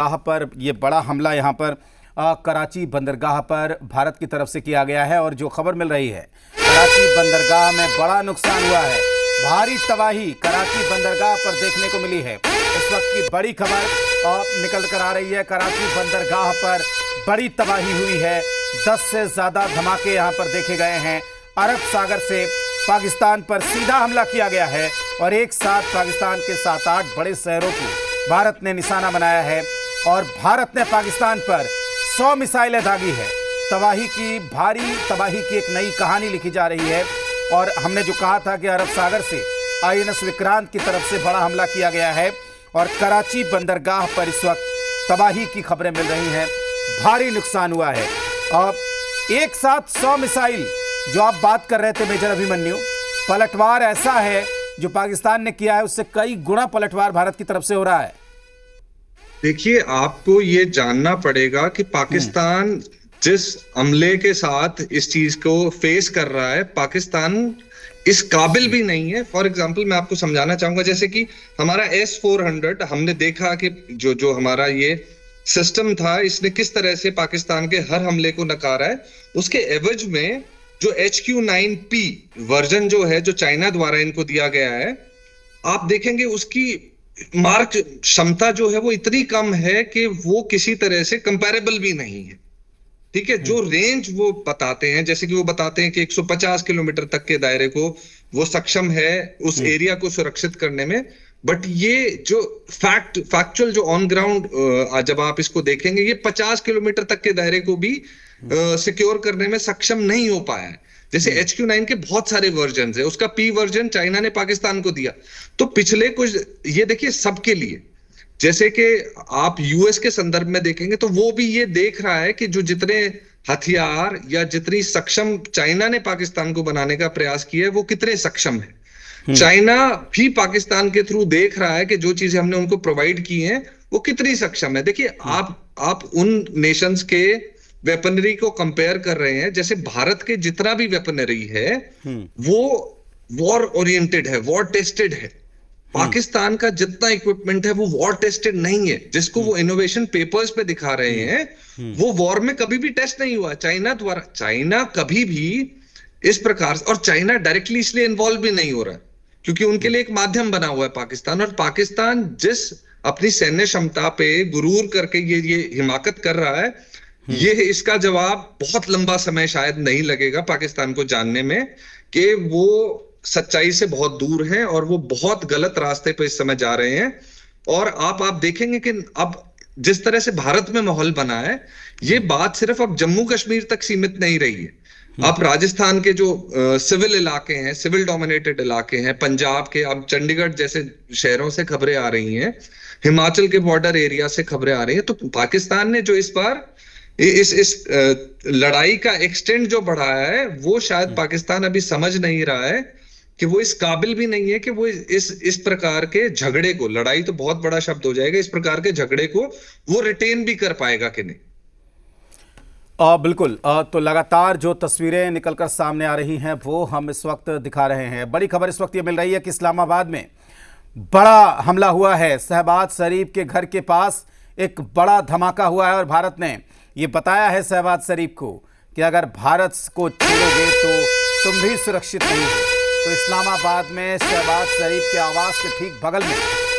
बंदरगाह पर ये बड़ा हमला यहाँ पर कराची बंदरगाह पर भारत की तरफ से किया गया है और जो खबर मिल रही है कराची बंदरगाह में बड़ा नुकसान हुआ है। भारी तबाही कराची बंदरगाह पर देखने को मिली है। इस वक्त की बड़ी खबर निकल कर आ रही है। कराची बंदरगाह पर बड़ी तबाही हुई है। 10 से ज़्यादा धमाके यहाँ पर देखे गए हैं। अरब सागर से पाकिस्तान पर सीधा हमला किया गया है और एक साथ पाकिस्तान के 7-8 बड़े शहरों को भारत ने निशाना बनाया है और भारत ने पाकिस्तान पर 100 मिसाइलें दागी है। तबाही की भारी तबाही की एक नई कहानी लिखी जा रही है और हमने जो कहा था कि अरब सागर से INS विक्रांत की तरफ से बड़ा हमला किया गया है और कराची बंदरगाह पर इस वक्त तबाही की खबरें मिल रही हैं। भारी नुकसान हुआ है और एक साथ 100 मिसाइल जो आप बात कर रहे थे मेजर अभिमन्यु, पलटवार ऐसा है जो पाकिस्तान ने किया है उससे कई गुना पलटवार भारत की तरफ से हो रहा है। देखिए, आपको ये जानना पड़ेगा कि पाकिस्तान जिस हमले के साथ इस चीज को फेस कर रहा है, पाकिस्तान इस काबिल भी नहीं है। फॉर एग्जांपल मैं आपको समझाना चाहूंगा, जैसे कि हमारा S-400 हमने देखा कि जो हमारा ये सिस्टम था, इसने किस तरह से पाकिस्तान के हर हमले को नकारा है। उसके एवज में जो HQ-9P वर्जन जो है, जो चाइना द्वारा इनको दिया गया है, आप देखेंगे उसकी मार्क क्षमता जो है वो इतनी कम है कि वो किसी तरह से कंपैरेबल भी नहीं है। ठीक है, जो रेंज वो बताते हैं, जैसे कि वो बताते हैं कि 150 किलोमीटर तक के दायरे को वो सक्षम है उस एरिया को सुरक्षित करने में। बट ये जो फैक्चुअल जो ऑन ग्राउंड जब आप इसको देखेंगे, ये 50 किलोमीटर तक के दायरे को भी सिक्योर करने में सक्षम नहीं हो पाया है। जैसे HQ-9 के बहुत सारे वर्जन है, उसका P वर्जन चाइना ने पाकिस्तान को दिया। तो पिछले कुछ ये देखिए सबके लिए, जैसे कि आप US के संदर्भ में देखेंगे तो वो भी ये देख रहा है कि जो जितने हथियार या जितनी सक्षम चाइना ने पाकिस्तान को बनाने का प्रयास किया है वो कितने सक्षम है। चाइना भी पाकिस्तान के थ्रू देख रहा है कि जो चीजें हमने उनको प्रोवाइड की हैं वो कितनी सक्षम है। देखिए, आप उन नेशंस के वेपनरी को कंपेयर कर रहे हैं। जैसे भारत के जितना भी वेपनरी है वो वॉर ओरिएंटेड है, वॉर टेस्टेड है। पाकिस्तान का जितना इक्विपमेंट है वो वॉर टेस्टेड नहीं है। जिसको वो इनोवेशन पेपर्स पे दिखा रहे हैं वो वॉर में कभी भी टेस्ट नहीं हुआ चाइना द्वारा। चाइना कभी भी इस प्रकार से, और चाइना डायरेक्टली इसलिए इन्वॉल्व भी नहीं हो रहा है क्योंकि उनके लिए एक माध्यम बना हुआ है पाकिस्तान। और पाकिस्तान जिस अपनी सैन्य क्षमता पे गुरूर करके ये हिमाकत कर रहा है, ये इसका जवाब बहुत लंबा समय शायद नहीं लगेगा पाकिस्तान को जानने में कि वो सच्चाई से बहुत दूर हैं और वो बहुत गलत रास्ते पे इस समय जा रहे हैं। और आप देखेंगे कि अब जिस तरह से भारत में माहौल बना है, ये बात सिर्फ अब जम्मू कश्मीर तक सीमित नहीं रही है। अब राजस्थान के जो सिविल इलाके हैं, सिविल डोमिनेटेड इलाके हैं, पंजाब के, अब चंडीगढ़ जैसे शहरों से खबरें आ रही हैं, हिमाचल के बॉर्डर एरिया से खबरें आ रही हैं। तो पाकिस्तान ने जो इस बार इस लड़ाई का एक्सटेंड जो बढ़ाया है, वो शायद पाकिस्तान अभी समझ नहीं रहा है कि वो इस काबिल भी नहीं है कि वो इस प्रकार के झगड़े को, लड़ाई तो बहुत बड़ा शब्द हो जाएगा, इस प्रकार के झगड़े को वो रिटेन भी कर पाएगा कि नहीं। बिल्कुल। तो लगातार जो तस्वीरें निकलकर सामने आ रही हैं वो हम इस वक्त दिखा रहे हैं। बड़ी खबर इस वक्त ये मिल रही है कि इस्लामाबाद में बड़ा हमला हुआ है। शहबाज शरीफ के घर के पास एक बड़ा धमाका हुआ है और भारत ने ये बताया है शहबाज शरीफ को कि अगर भारत को छेड़ोगे तो तुम भी सुरक्षित नहीं हो। तो इस्लामाबाद में शहबाज शरीफ के आवास के ठीक बगल में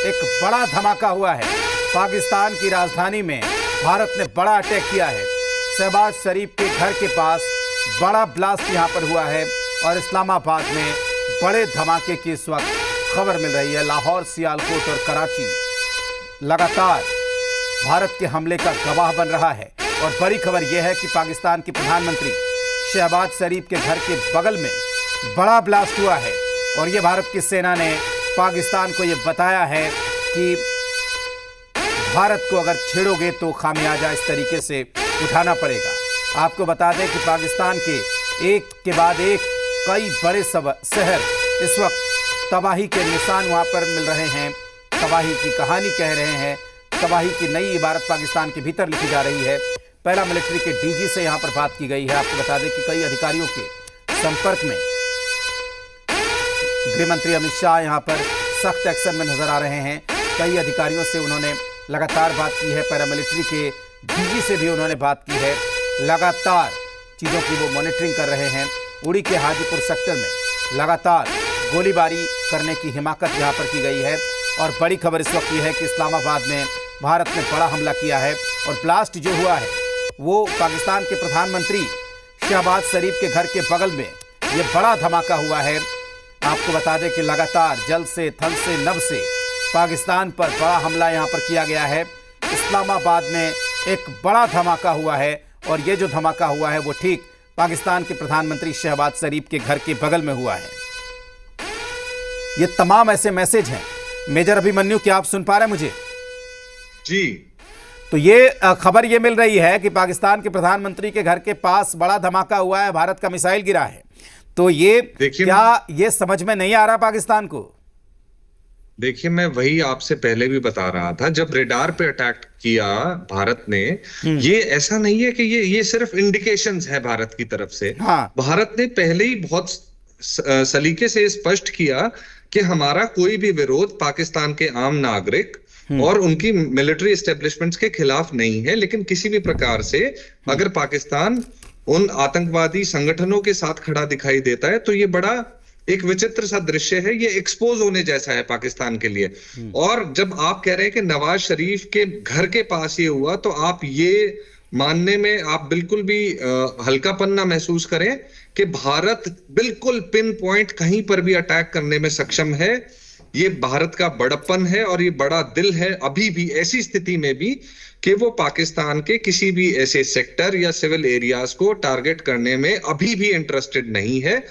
एक बड़ा धमाका हुआ है। पाकिस्तान की राजधानी में भारत ने बड़ा अटैक किया है। शहबाज शरीफ के घर के पास बड़ा ब्लास्ट यहाँ पर हुआ है और इस्लामाबाद में बड़े धमाके की इस वक्त खबर मिल रही है। लाहौर, सियालकोट और कराची लगातार भारत के हमले का गवाह बन रहा है और बड़ी खबर यह है कि पाकिस्तान के प्रधानमंत्री शहबाज शरीफ के घर के बगल में बड़ा ब्लास्ट हुआ है और ये भारत की सेना ने पाकिस्तान को ये बताया है कि भारत को अगर छेड़ोगे तो खामियाजा इस तरीके से उठाना पड़ेगा। आपको बता दें कि पाकिस्तान के एक के बाद एक कई बड़े शहर इस वक्त तबाही के निशान वहाँ पर मिल रहे हैं, तबाही की कहानी कह रहे हैं। तबाही की नई इबारत पाकिस्तान के भीतर लिखी जा रही है। पहला मिलिट्री के DG से यहाँ पर बात की गई है। आपको बता दें कि कई अधिकारियों के संपर्क में गृह मंत्री अमित शाह यहाँ पर सख्त एक्शन में नजर आ रहे हैं। कई अधिकारियों से उन्होंने लगातार बात की है, पैरामिलिट्री के डीजी से भी उन्होंने बात की है, लगातार चीज़ों की वो मॉनिटरिंग कर रहे हैं। उड़ी के हाजीपुर सेक्टर में लगातार गोलीबारी करने की हिमाकत यहाँ पर की गई है। और बड़ी खबर इस वक्त ये है कि इस्लामाबाद में भारत ने बड़ा हमला किया है और ब्लास्ट जो हुआ है वो पाकिस्तान के प्रधानमंत्री शहबाज शरीफ के घर के बगल में ये बड़ा धमाका हुआ है। आपको बता दें कि लगातार जल से, थल से, नभ से पाकिस्तान पर बड़ा हमला यहाँ पर किया गया है। इस्लामाबाद में एक बड़ा धमाका हुआ है और ये जो धमाका हुआ है वो ठीक पाकिस्तान के प्रधानमंत्री शहबाज शरीफ के घर के बगल में हुआ है। ये तमाम ऐसे मैसेज हैं। मेजर अभिमन्यु, क्या आप सुन पा रहे हैं मुझे? जी, तो ये खबर ये मिल रही है कि पाकिस्तान के प्रधानमंत्री के घर के पास बड़ा धमाका हुआ है, भारत का मिसाइल गिरा है। तो ये क्या ये समझ में नहीं आ रहा पाकिस्तान को? देखिए, मैं वही आपसे पहले भी बता रहा था, जब रेडार पे अटैक किया भारत ने, ये ऐसा नहीं है कि ये सिर्फ इंडिकेशंस है भारत की तरफ से। हाँ। भारत ने पहले ही बहुत सलीके से स्पष्ट किया कि हमारा कोई भी विरोध पाकिस्तान के आम नागरिक और उनकी मिलिट्री एस्टेब्लिशमेंट्स के खिलाफ नहीं है, लेकिन किसी भी प्रकार से अगर पाकिस्तान उन आतंकवादी संगठनों के साथ खड़ा दिखाई देता है तो ये बड़ा एक विचित्र सा दृश्य है, ये एक्सपोज होने जैसा है पाकिस्तान के लिए। और जब आप कह रहे हैं कि नवाज शरीफ के घर के पास ये हुआ, तो आप ये मानने में आप बिल्कुल भी हल्कापन ना महसूस करें कि भारत बिल्कुल पिन पॉइंट कहीं पर भी अटैक करने में सक्षम है। ये भारत का बड़प्पन है और ये बड़ा दिल है अभी भी ऐसी स्थिति में भी कि वो पाकिस्तान के किसी भी ऐसे सेक्टर या सिविल एरियाज को टारगेट करने में अभी भी इंटरेस्टेड नहीं है।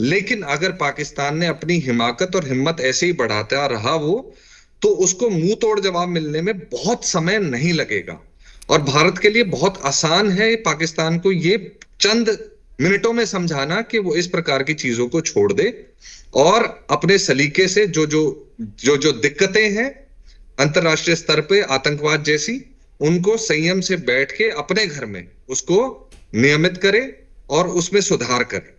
लेकिन अगर पाकिस्तान ने अपनी हिमाकत और हिम्मत ऐसे ही बढ़ाता रहा तो उसको मुंह तोड़ जवाब मिलने में बहुत समय नहीं लगेगा। और भारत के लिए बहुत आसान है पाकिस्तान को ये चंद मिनटों में समझाना कि वो इस प्रकार की चीजों को छोड़ दे और अपने सलीके से जो दिक्कतें हैं अंतरराष्ट्रीय स्तर पे आतंकवाद जैसी, उनको संयम से बैठ के अपने घर में उसको नियमित करे और उसमें सुधार करे।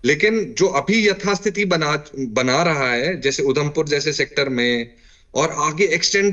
लेकिन जो अभी यथास्थिति बना रहा है, जैसे उधमपुर जैसे सेक्टर में और आगे एक्सटेंडेड